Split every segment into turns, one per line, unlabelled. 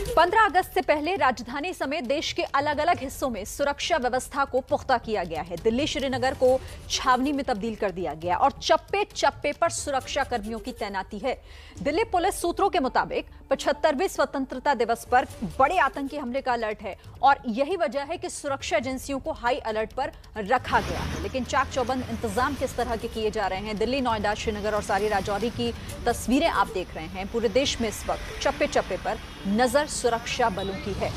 15 अगस्त से पहले राजधानी समेत देश के अलग अलग हिस्सों में सुरक्षा व्यवस्था को पुख्ता किया गया है। दिल्ली श्रीनगर को छावनी में तब्दील कर दिया गया और चप्पे चप्पे पर सुरक्षा कर्मियों की तैनाती है। दिल्ली पुलिस सूत्रों के मुताबिक 75वें स्वतंत्रता दिवस पर बड़े आतंकी हमले का अलर्ट है और यही वजह है कि सुरक्षा एजेंसियों को हाई अलर्ट पर रखा गया है। लेकिन चाक चौबंद इंतजाम किस तरह के किए जा रहे हैं? दिल्ली, नोएडा, श्रीनगर और सारी राजौरी की तस्वीरें आप देख रहे हैं। पूरे देश में इस वक्त चप्पे चप्पे पर नजर सुरक्षा बलों की है।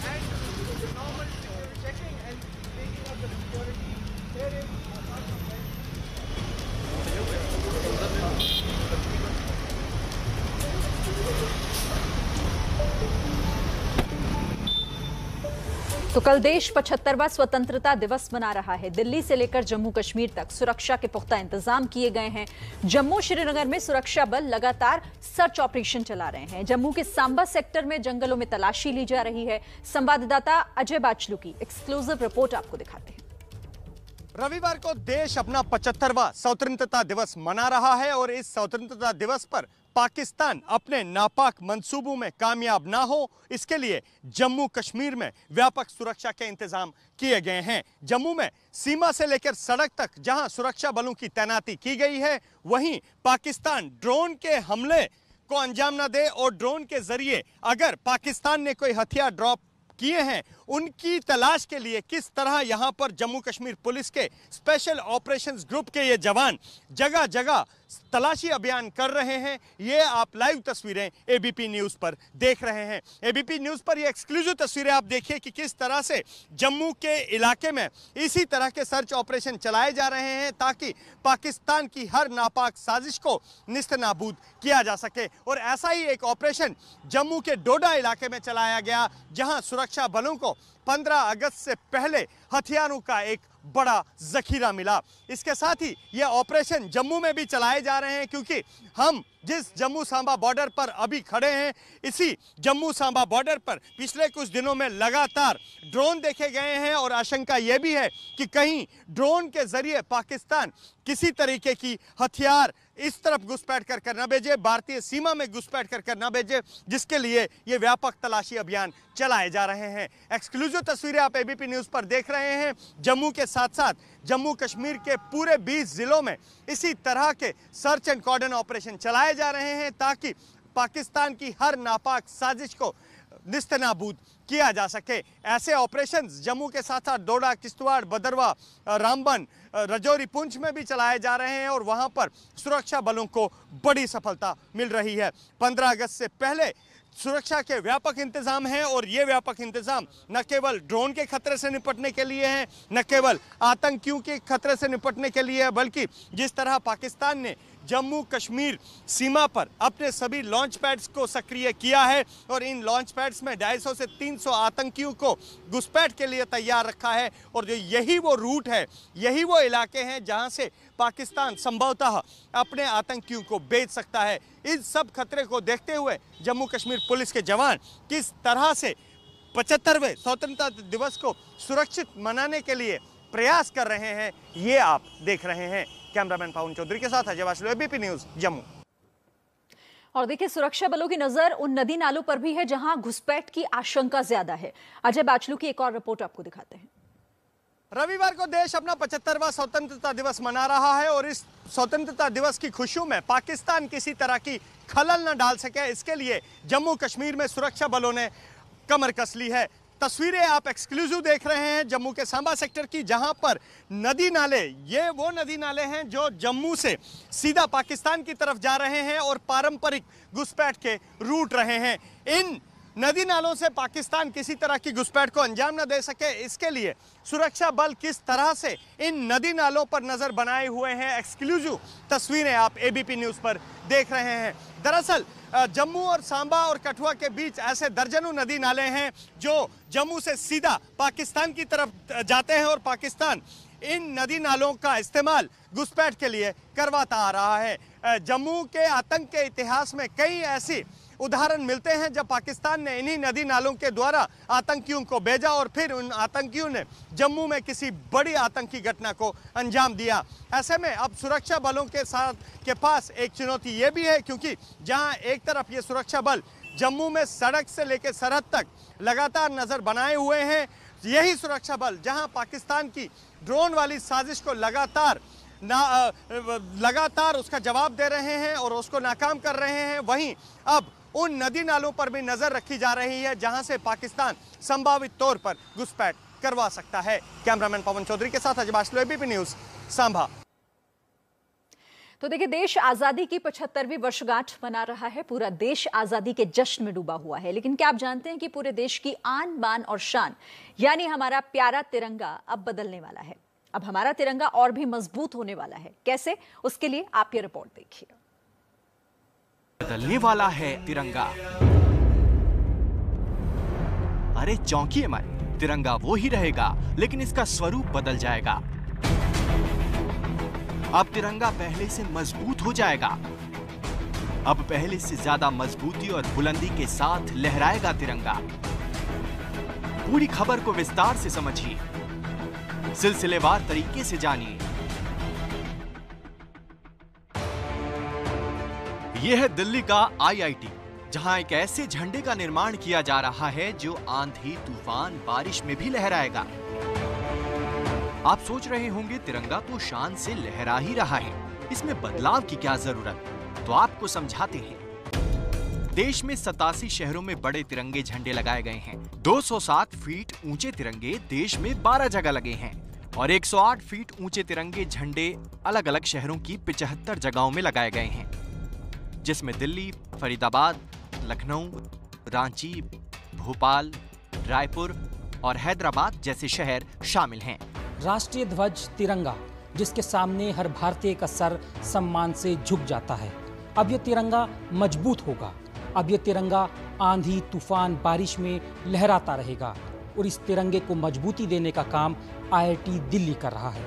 तो कल देश 75वां स्वतंत्रता दिवस मना रहा है। दिल्ली से लेकर जम्मू कश्मीर तक सुरक्षा के पुख्ता इंतजाम किए गए हैं। जम्मू श्रीनगर में सुरक्षा बल लगातार सर्च ऑपरेशन चला रहे हैं। जम्मू के सांबा सेक्टर में जंगलों में तलाशी ली जा रही है। संवाददाता अजय बाचलू की एक्सक्लूसिव रिपोर्ट आपको दिखाते हैं।
रविवार को देश अपना 75वां स्वतंत्रता दिवस मना रहा है और इस स्वतंत्रता दिवस पर पाकिस्तान अपने नापाक मंसूबों में कामयाब ना हो, इसके लिए जम्मू कश्मीर में व्यापक सुरक्षा के इंतजाम किए गए हैं। जम्मू में सीमा से लेकर सड़क तक जहां सुरक्षा बलों की तैनाती की गई है, वहीं पाकिस्तान ड्रोन के हमले को अंजाम न दे और ड्रोन के जरिए अगर पाकिस्तान ने कोई हथियार ड्रॉप किए हैं, उनकी तलाश के लिए किस तरह यहां पर जम्मू कश्मीर पुलिस के स्पेशल ऑपरेशंस ग्रुप के ये जवान जगह जगह तलाशी अभियान कर रहे हैं, ये आप लाइव तस्वीरें एबीपी न्यूज पर देख रहे हैं। एबीपी न्यूज पर ये एक्सक्लूसिव तस्वीरें आप देखिए कि किस तरह से जम्मू के इलाके में इसी तरह के सर्च ऑपरेशन चलाए जा रहे हैं ताकि पाकिस्तान की हर नापाक साजिश को निस्तनाबूद किया जा सके। और ऐसा ही एक ऑपरेशन जम्मू के डोडा इलाके में चलाया गया, जहां सुरक्षा बलों को 15 अगस्त से पहले हथियारों का एक बड़ा जखीरा मिला। इसके साथ ही ये ऑपरेशन जम्मू में भी चलाए जा रहे हैं, क्योंकि हम जिस जम्मू सांबा बॉर्डर पर अभी खड़े हैं, इसी जम्मू सांबा बॉर्डर पर पिछले कुछ दिनों में लगातार ड्रोन देखे गए हैं और आशंका यह भी है कि कहीं ड्रोन के जरिए पाकिस्तान किसी तरीके की हथियार इस तरफ घुसपैठ कर न भेजे, भारतीय सीमा में घुसपैठ कर न भेजे, जिसके लिए ये व्यापक तलाशी अभियान चलाए जा रहे हैं। एक्सक्लूसिव तस्वीरें आप एबीपी न्यूज पर देख रहे हैं। जम्मू के साथ साथ जम्मू कश्मीर के पूरे 20 जिलों में इसी तरह के सर्च एंड कॉर्डन ऑपरेशन चलाए जा रहे हैं ताकि पाकिस्तान की हर नापाक साजिश को निस्तनाबूद किया जा सके। ऐसे ऑपरेशंस जम्मू के साथ साथ डोडा, किश्तवाड़, भदरवा, रामबन, राजौरी, पुंछ में भी चलाए जा रहे हैं और वहां पर सुरक्षा बलों को बड़ी सफलता मिल रही है। 15 अगस्त से पहले सुरक्षा के व्यापक इंतजाम हैं और ये व्यापक इंतजाम न केवल ड्रोन के खतरे से निपटने के लिए हैं, न केवल आतंकियों के खतरे से निपटने के लिए है, बल्कि जिस तरह पाकिस्तान ने जम्मू कश्मीर सीमा पर अपने सभी लॉन्च पैड्स को सक्रिय किया है और इन लॉन्च पैड्स में 250 से 300 आतंकियों को घुसपैठ के लिए तैयार रखा है। और जो यही वो रूट है, यही वो इलाके हैं जहां से पाकिस्तान संभवतः अपने आतंकियों को बेच सकता है। इस सब खतरे को देखते हुए जम्मू कश्मीर पुलिस के जवान किस तरह से 75वें स्वतंत्रता दिवस को सुरक्षित मनाने के लिए प्रयास कर रहे हैं, ये आप देख रहे हैं। कैमरामैन पावन चौधरी के साथ अजय बाचलू, एबीपी न्यूज, जम्मू।
और देखिए, सुरक्षा बलों की नजर उन नदी नालों पर भी है जहां घुसपैठ की आशंका ज्यादा है। अजय बाचलू की एक और रिपोर्ट आपको दिखाते हैं।
रविवार को देश अपना 75वां स्वतंत्रता दिवस मना रहा है और इस स्वतंत्रता दिवस की खुशियों में पाकिस्तान किसी तरह की खलल न डाल सके, इसके लिए जम्मू कश्मीर में सुरक्षा बलों ने कमर कस ली है। तस्वीरें आप एक्सक्लूसिव देख रहे हैं जम्मू के सांबा सेक्टर की, जहां पर नदी नाले, ये वो नदी नाले हैं जो जम्मू से सीधा पाकिस्तान की तरफ जा रहे हैं और पारंपरिक घुसपैठ के रूट रहे हैं। इन नदी नालों से पाकिस्तान किसी तरह की घुसपैठ को अंजाम न दे सके, इसके लिए सुरक्षा बल किस तरह से इन नदी नालों पर नजर बनाए हुए हैं, एक्सक्लूसिव तस्वीरें आप एबीपी न्यूज पर देख रहे हैं। दरअसल जम्मू और सांबा और कठुआ के बीच ऐसे दर्जनों नदी नाले हैं जो जम्मू से सीधा पाकिस्तान की तरफ जाते हैं और पाकिस्तान इन नदी नालों का इस्तेमाल घुसपैठ के लिए करवाता आ रहा है। जम्मू के आतंक के इतिहास में कई ऐसी उदाहरण मिलते हैं जब पाकिस्तान ने इन्हीं नदी नालों के द्वारा आतंकियों को भेजा और फिर उन आतंकियों ने जम्मू में किसी बड़ी आतंकी घटना को अंजाम दिया। ऐसे में अब सुरक्षा बलों के पास एक चुनौती ये भी है, क्योंकि जहां एक तरफ ये सुरक्षा बल जम्मू में सड़क से लेकर सरहद तक लगातार नजर बनाए हुए हैं। यही सुरक्षा बल जहां पाकिस्तान की ड्रोन वाली साजिश को लगातार उसका जवाब दे रहे हैं और उसको नाकाम कर रहे हैं, वहीं अब उन नदी नालों पर भी नजर रखी जा रही है जहां से पाकिस्तान संभावित तौर पर घुसपैठ करवा सकता है। कैमरामैन पवन चौधरी के साथ अजय बाशलो, एबीपी न्यूज, सांभा।
तो देखिए, देश आजादी की 75वीं वर्षगांठ मना रहा है। पूरा देश आजादी के जश्न में डूबा हुआ है। लेकिन क्या आप जानते हैं कि पूरे देश की आन बान और शान यानी हमारा प्यारा तिरंगा अब बदलने वाला है। अब हमारा तिरंगा और भी मजबूत होने वाला है। कैसे? उसके लिए आप ये रिपोर्ट देखिए।
बदलने वाला है तिरंगा। अरे चौंकिए मत, तिरंगा वो ही रहेगा, लेकिन इसका स्वरूप बदल जाएगा। अब तिरंगा पहले से मजबूत हो जाएगा। अब पहले से ज्यादा मजबूती और बुलंदी के साथ लहराएगा तिरंगा। पूरी खबर को विस्तार से समझिए, सिलसिलेवार तरीके से जानिए। यह है दिल्ली का IIT, जहां एक ऐसे झंडे का निर्माण किया जा रहा है जो आंधी, तूफान, बारिश में भी लहराएगा। आप सोच रहे होंगे तिरंगा तो शान से लहरा ही रहा है, इसमें बदलाव की क्या जरूरत? तो आपको समझाते हैं। देश में 87 शहरों में बड़े तिरंगे झंडे लगाए गए हैं। 207 फीट ऊंचे तिरंगे देश में 12 जगह लगे हैं और 108 फीट ऊंचे तिरंगे झंडे अलग अलग शहरों की 75 जगहों में लगाए गए हैं, जिसमें दिल्ली, फरीदाबाद, लखनऊ, रांची, भोपाल, रायपुर और हैदराबाद जैसे शहर शामिल हैं।
राष्ट्रीय ध्वज तिरंगा, जिसके सामने हर भारतीय का सर सम्मान से झुक जाता है। अब यह तिरंगा मजबूत होगा। अब यह तिरंगा आंधी, तूफान, बारिश में लहराता रहेगा और इस तिरंगे को मजबूती देने का काम IIT दिल्ली कर रहा है।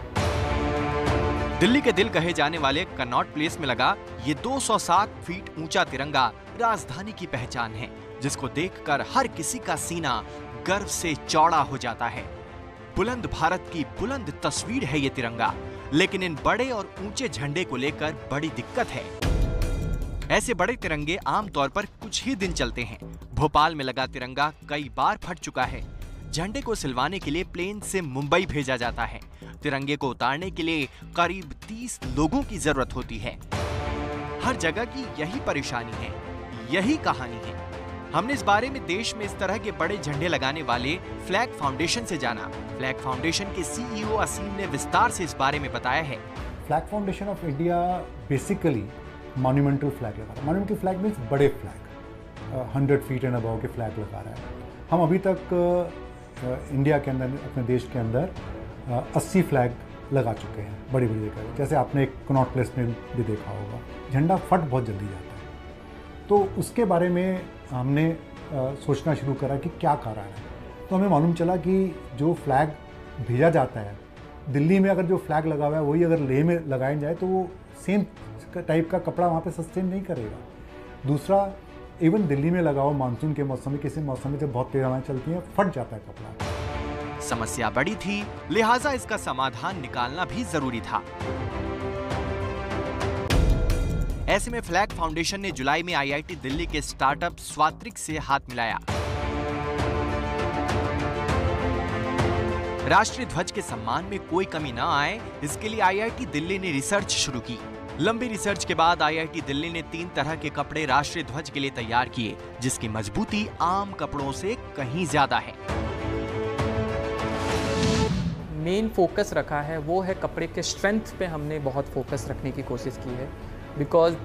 दिल्ली के दिल कहे जाने वाले कनॉट प्लेस में लगा ये 207 फीट ऊंचा तिरंगा राजधानी की पहचान है, जिसको देखकर हर किसी का सीना गर्व से चौड़ा हो जाता है। बुलंद भारत की बुलंद तस्वीर है ये तिरंगा, लेकिन इन बड़े और ऊंचे झंडे को लेकर बड़ी दिक्कत है। ऐसे बड़े तिरंगे आमतौर पर कुछ ही दिन चलते हैं। भोपाल में लगा तिरंगा कई बार फट चुका है। झंडे को सिलवाने के लिए प्लेन से मुंबई भेजा जाता है। तिरंगे को उतारने के लिए करीब 30 लोगों की जरूरत होती है। हर जगह की यही परेशानी है, यही कहानी है। हमने इस बारे में देश में इस तरह के बड़े झंडे लगाने वाले फ्लैग फाउंडेशन से जाना। फ्लैग फाउंडेशन के CEO असीम ने विस्तार से इस बारे में बताया है।
Flag foundation of India basically monumental flag लगा रहा है। मॉन्यूमेंटल फ्लैग मीन्स बड़े फ्लैग, 100 फीट एंड अबव के फ्लैग लगा रहा है। हम अभी तक इंडिया के अंदर, अपने देश के अंदर 80 फ्लैग लगा चुके हैं बड़ी बड़ी जगह। जैसे आपने एक कनॉट प्लेस में भी देखा होगा, झंडा फट बहुत जल्दी जाता है। तो उसके बारे में हमने सोचना शुरू करा कि क्या कारण है। तो हमें मालूम चला कि जो फ्लैग भेजा जाता है दिल्ली में, अगर जो फ्लैग लगा हुआ है वही अगर लेह में लगाया जाए तो वो सेम टाइप का कपड़ा वहाँ पे सस्टेन नहीं करेगा। दूसरा, इवन दिल्ली में लगा हुआ मानसून के मौसम में, किसी मौसम में जब बहुत तेज हवाएं चलती हैं, फट जाता है कपड़ा।
समस्या बड़ी थी, लिहाजा इसका समाधान निकालना भी जरूरी था। ऐसे में फ्लैग फाउंडेशन ने जुलाई में IIT दिल्ली के स्टार्टअप स्वात्रिक से हाथ मिलाया। राष्ट्रीय ध्वज के सम्मान में कोई कमी न आए, इसके लिए IIT दिल्ली ने रिसर्च शुरू की। लंबी रिसर्च के बाद IIT दिल्ली ने 3 तरह के कपड़े राष्ट्रीय ध्वज के लिए तैयार किए, जिसकी मजबूती आम कपड़ों से कहीं ज्यादा है।
मेन फोकस रखा है वो है कपड़े के स्ट्रेंथ पे। हमने बहुत फोकस रखने की कोशिश की है, बिकॉज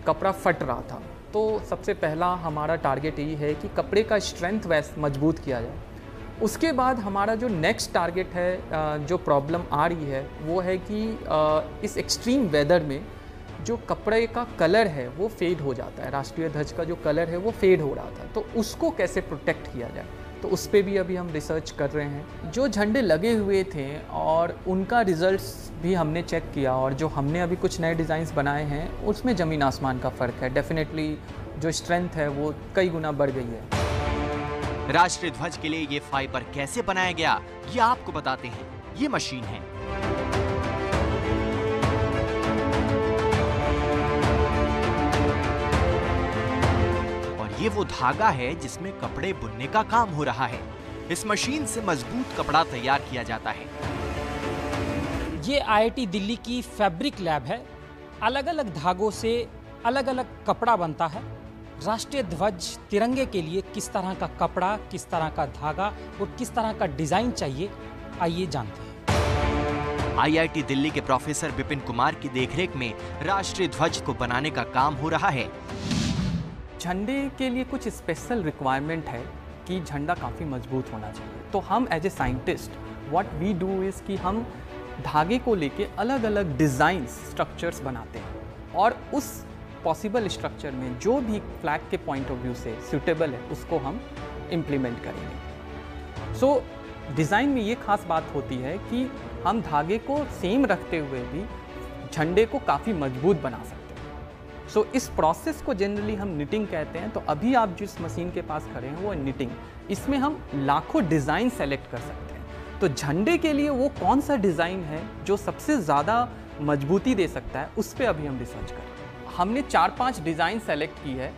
कपड़ा फट रहा था। तो सबसे पहला हमारा टारगेट यही है कि कपड़े का स्ट्रेंथ वैसे मजबूत किया जाए। उसके बाद हमारा जो नेक्स्ट टारगेट है, जो प्रॉब्लम आ रही है, वो है कि इस एक्सट्रीम वेदर में जो कपड़े का कलर है वो फेड हो जाता है। राष्ट्रीय ध्वज का जो कलर है वो फेड हो रहा था, तो उसको कैसे प्रोटेक्ट किया जाए, तो उस पर भी अभी हम रिसर्च कर रहे हैं। जो झंडे लगे हुए थे और उनका रिजल्ट्स भी हमने चेक किया, और जो हमने अभी कुछ नए डिज़ाइंस बनाए हैं उसमें ज़मीन आसमान का फ़र्क है। डेफिनेटली जो स्ट्रेंथ है वो कई गुना बढ़ गई है।
राष्ट्रीय ध्वज के लिए ये फाइबर कैसे बनाया गया, ये आपको बताते हैं। ये मशीन है। और ये वो धागा है जिसमें कपड़े बुनने का काम हो रहा है। इस मशीन से मजबूत कपड़ा तैयार किया जाता है।
ये IIT दिल्ली की फैब्रिक लैब है। अलग अलग धागों से अलग अलग कपड़ा बनता है। राष्ट्रीय ध्वज तिरंगे के लिए किस तरह का कपड़ा, किस तरह का धागा और किस तरह का डिजाइन चाहिए, आइए जानते हैं।
IIT दिल्ली के प्रोफेसर विपिन कुमार की देखरेख में राष्ट्रीय ध्वज को बनाने का काम हो रहा है।
झंडे के लिए कुछ स्पेशल रिक्वायरमेंट है कि झंडा काफ़ी मजबूत होना चाहिए। तो हम as a scientist what we do is कि हम धागे को लेके अलग अलग डिज़ाइन स्ट्रक्चर्स बनाते हैं और उस पॉसिबल स्ट्रक्चर में जो भी फ्लैग के पॉइंट ऑफ व्यू से सूटेबल है उसको हम इम्प्लीमेंट करेंगे। सो डिज़ाइन में ये खास बात होती है कि हम धागे को सेम रखते हुए भी झंडे को काफ़ी मजबूत बना सकते हैं। सो इस प्रोसेस को जनरली हम निटिंग कहते हैं। तो अभी आप जिस मशीन के पास खड़े हैं वो निटिंग, इसमें हम लाखों डिज़ाइन सेलेक्ट कर सकते हैं। तो झंडे के लिए वो कौन सा डिज़ाइन है जो सबसे ज़्यादा मजबूती दे सकता है, उस पर अभी हम रिसर्च करें। हमने 4-5 डिज़ाइन सेलेक्ट की है,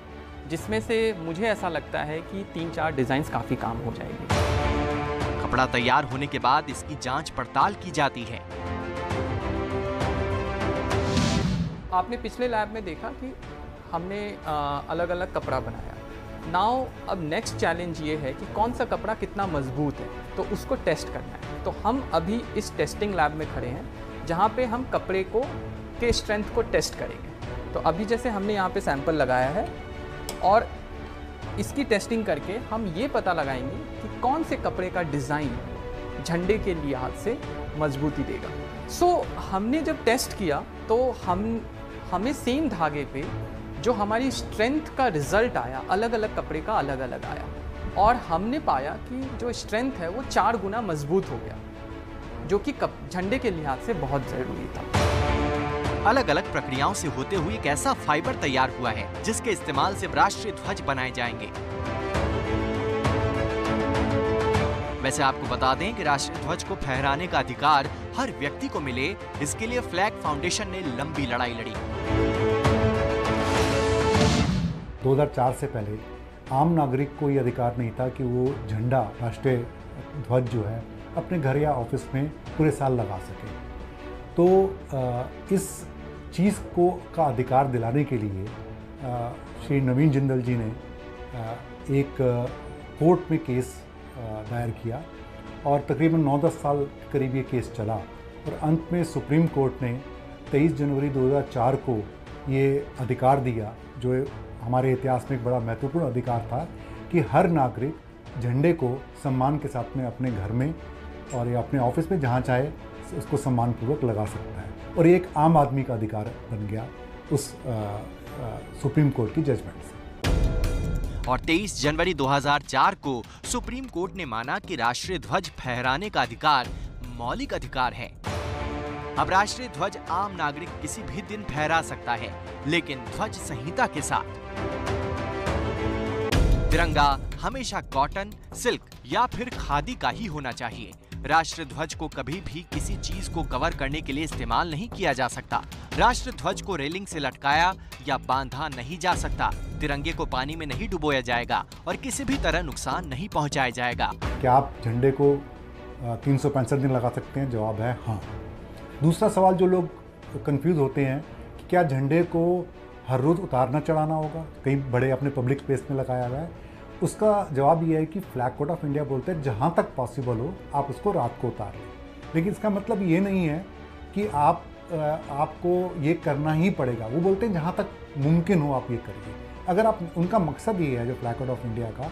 जिसमें से मुझे ऐसा लगता है कि 3-4 डिज़ाइंस काफ़ी काम हो जाएगी।
कपड़ा तैयार होने के बाद इसकी जांच पड़ताल की जाती है।
आपने पिछले लैब में देखा कि हमने अलग अलग कपड़ा बनाया। नाउ अब नेक्स्ट चैलेंज ये है कि कौन सा कपड़ा कितना मजबूत है, तो उसको टेस्ट करना है। तो हम अभी इस टेस्टिंग लैब में खड़े हैं जहाँ पे हम कपड़े को के स्ट्रेंथ को टेस्ट करेंगे। तो अभी जैसे हमने यहाँ पे सैंपल लगाया है और इसकी टेस्टिंग करके हम ये पता लगाएंगे कि कौन से कपड़े का डिज़ाइन झंडे के लिहाज से मजबूती देगा। सो हमने जब टेस्ट किया तो हमें सेम धागे पे जो हमारी स्ट्रेंथ का रिज़ल्ट आया, अलग अलग कपड़े का अलग अलग आया और हमने पाया कि जो स्ट्रेंथ है वो 4 गुना मजबूत हो गया, जो कि झंडे के लिहाज से बहुत ज़रूरी था।
अलग अलग प्रक्रियाओं से होते हुए एक ऐसा फाइबर तैयार हुआ है जिसके इस्तेमाल से राष्ट्रीय ध्वज बनाए जाएंगे। वैसे आपको बता दें कि राष्ट्रीय ध्वज को फहराने का अधिकार हर व्यक्ति को मिले, इसके लिए फ्लैग फाउंडेशन ने लंबी लड़ाई लड़ी।
2004 से पहले आम नागरिक को ये अधिकार नहीं था कि वो झंडा, राष्ट्रीय ध्वज जो है, अपने घर या ऑफिस में पूरे साल लगा सके। तो इस चीज़ को का अधिकार दिलाने के लिए श्री नवीन जिंदल जी ने एक कोर्ट में केस दायर किया और तकरीबन 9-10 साल करीब ये केस चला और अंत में सुप्रीम कोर्ट ने 23 जनवरी 2004 को ये अधिकार दिया, जो हमारे इतिहास में एक बड़ा महत्वपूर्ण अधिकार था कि हर नागरिक झंडे को सम्मान के साथ में अपने घर में और या अपने ऑफिस में जहाँ चाहे उसको सम्मानपूर्वक लगा सकता है। और ये एक आम आदमी का अधिकार बन गया उस सुप्रीम कोर्ट की जजमेंट से।
और 23 जनवरी 2004 को सुप्रीम कोर्ट ने माना कि राष्ट्रीय ध्वज फहराने का अधिकार मौलिक अधिकार है। अब राष्ट्रीय ध्वज आम नागरिक किसी भी दिन फहरा सकता है, लेकिन ध्वज संहिता के साथ। तिरंगा हमेशा कॉटन, सिल्क या फिर खादी का ही होना चाहिए। राष्ट्रीय ध्वज को कभी भी किसी चीज को कवर करने के लिए इस्तेमाल नहीं किया जा सकता। राष्ट्रीय ध्वज को रेलिंग से लटकाया या बांधा नहीं जा सकता। तिरंगे को पानी में नहीं डुबोया जाएगा और किसी भी तरह नुकसान नहीं पहुंचाया जाएगा।
क्या आप झंडे को 365 दिन लगा सकते हैं? जवाब है हाँ। दूसरा सवाल जो लोग कंफ्यूज होते हैं कि क्या झंडे को हर रोज़ उतारना चढ़ाना होगा, कहीं बड़े अपने पब्लिक प्लेस में लगाया हुआ है, उसका जवाब ये है कि फ्लैग कोड ऑफ इंडिया बोलते हैं जहाँ तक पॉसिबल हो आप उसको रात को उतार लें। लेकिन इसका मतलब ये नहीं है कि आपको ये करना ही पड़ेगा। वो बोलते हैं जहाँ तक मुमकिन हो आप ये करिए। अगर आप, उनका मकसद ये है जो फ्लैग कोड ऑफ इंडिया का,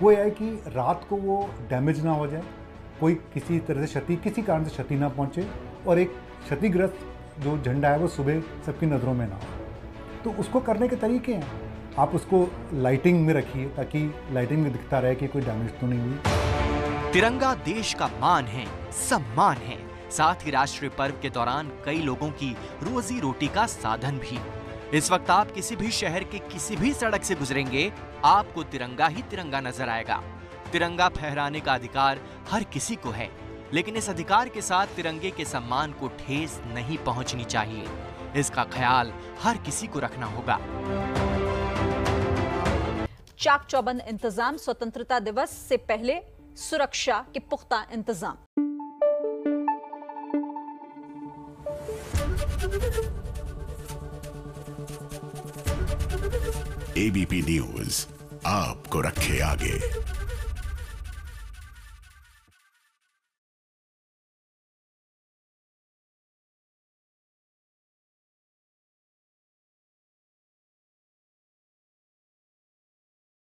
वो ये है कि रात को वो डैमेज ना हो जाए, कोई किसी तरह से किसी कारण से क्षति ना पहुँचे और एक क्षतिग्रस्त जो झंडा है वो सुबह सबकी नज़रों में ना हो। तो उसको करने के तरीके हैं, आप उसको लाइटिंग में रखिए ताकि लाइटिंग में दिखता रहे कि कोई डैमेज तो नहीं हुई।
तिरंगा देश का मान है, सम्मान है, साथ ही राष्ट्रीय पर्व के दौरान कई लोगों की रोजी रोटी का साधन भी। इस वक्त आप किसी भी शहर के किसी भी सड़क से गुजरेंगे, आपको तिरंगा ही तिरंगा नजर आएगा। तिरंगा फहराने का अधिकार हर किसी को है, लेकिन इस अधिकार के साथ तिरंगे के सम्मान को ठेस नहीं पहुंचनी चाहिए। इसका ख्याल हर किसी को रखना होगा।
चाक चौबंद इंतजाम, स्वतंत्रता दिवस से पहले सुरक्षा के पुख्ता इंतजाम।
एबीपी न्यूज आपको रखे आगे।